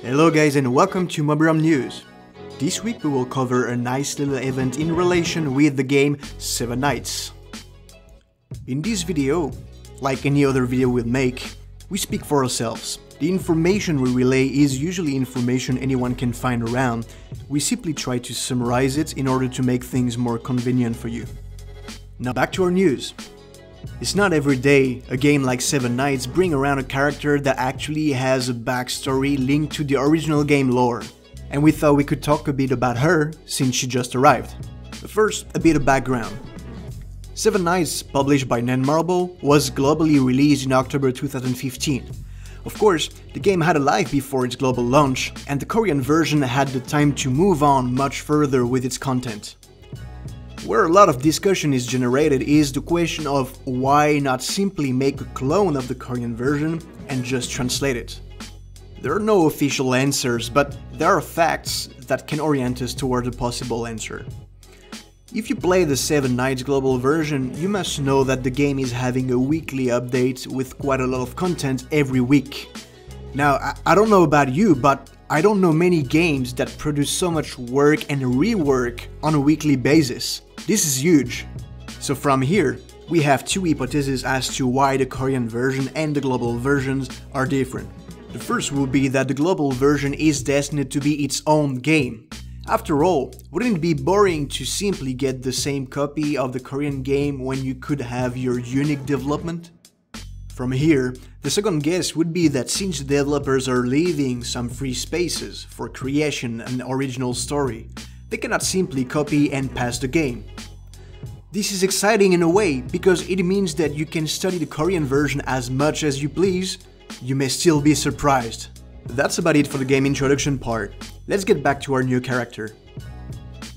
Hello guys and welcome to Mobirum News. This week we will cover a nice little event in relation with the game 7 Knights. In this video, like any other video we'll make, we speak for ourselves. The information we relay is usually information anyone can find around. We simply try to summarize it in order to make things more convenient for you. Now back to our news. It's not every day a game like 7 Knights bring around a character that actually has a backstory linked to the original game lore. And we thought we could talk a bit about her since she just arrived. But first, a bit of background. 7 Knights, published by Netmarble, was globally released in October 2015. Of course, the game had a life before its global launch, and the Korean version had the time to move on much further with its content. Where a lot of discussion is generated is the question of why not simply make a clone of the Korean version and just translate it. There are no official answers, but there are facts that can orient us toward a possible answer. If you play the 7 Knights global version, you must know that the game is having a weekly update with quite a lot of content every week. Now, I don't know about you, but I don't know many games that produce so much work and rework on a weekly basis. This is huge. So from here, we have two hypotheses as to why the Korean version and the global versions are different. The first will be that the global version is destined to be its own game. After all, wouldn't it be boring to simply get the same copy of the Korean game when you could have your unique development? From here, the second guess would be that since the developers are leaving some free spaces for creation and original story, they cannot simply copy and pass the game. This is exciting in a way because it means that you can study the Korean version as much as you please. You may still be surprised. That's about it for the game introduction part. Let's get back to our new character.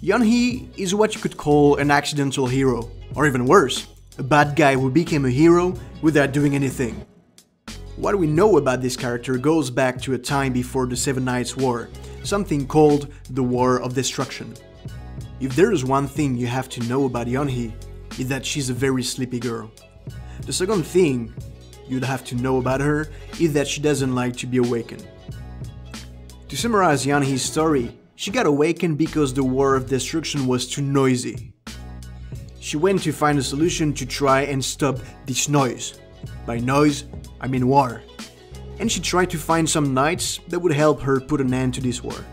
YeonHee is what you could call an accidental hero, or even worse, a bad guy who became a hero without doing anything. What we know about this character goes back to a time before the 7 Knights War, something called the War of Destruction. If there is one thing you have to know about YeonHee, is that she's a very sleepy girl. The second thing you'd have to know about her is that she doesn't like to be awakened. To summarize YeonHee's story, she got awakened because the War of Destruction was too noisy. She went to find a solution to try and stop this noise. By noise, I mean war. And she tried to find some knights that would help her put an end to this war.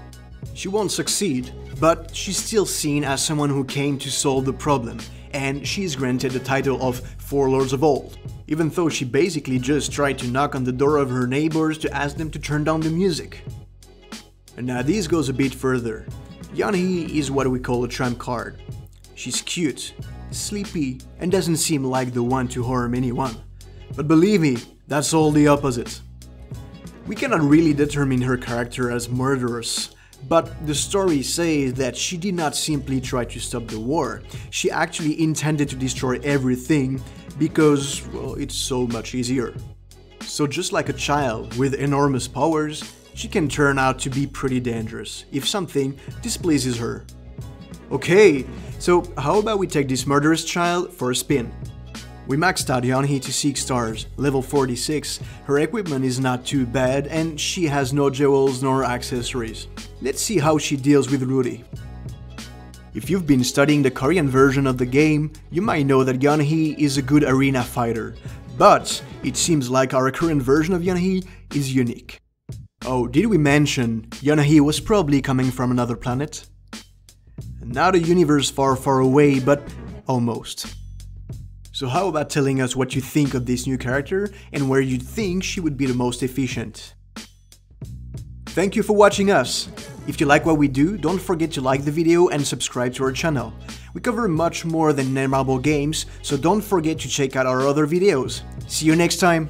She won't succeed, but she's still seen as someone who came to solve the problem, and she's granted the title of Four Lords of Old, even though she basically just tried to knock on the door of her neighbors to ask them to turn down the music. And now this goes a bit further. YeonHee is what we call a trump card. She's cute, sleepy, and doesn't seem like the one to harm anyone. But believe me, that's all the opposite. We cannot really determine her character as murderous, but the story says that she did not simply try to stop the war, she actually intended to destroy everything because, well, it's so much easier. So just like a child with enormous powers, she can turn out to be pretty dangerous if something displeases her. Okay, so how about we take this murderous child for a spin? We maxed out YeonHee to 6 stars, level 46, her equipment is not too bad and she has no jewels nor accessories. Let's see how she deals with Rudy. If you've been studying the Korean version of the game, you might know that YeonHee is a good arena fighter, but it seems like our current version of YeonHee is unique. Oh, did we mention YeonHee was probably coming from another planet? Not a universe far, far away, but almost. So how about telling us what you think of this new character and where you think she would be the most efficient? Thank you for watching us! If you like what we do, don't forget to like the video and subscribe to our channel. We cover much more than Netmarble games, so don't forget to check out our other videos. See you next time!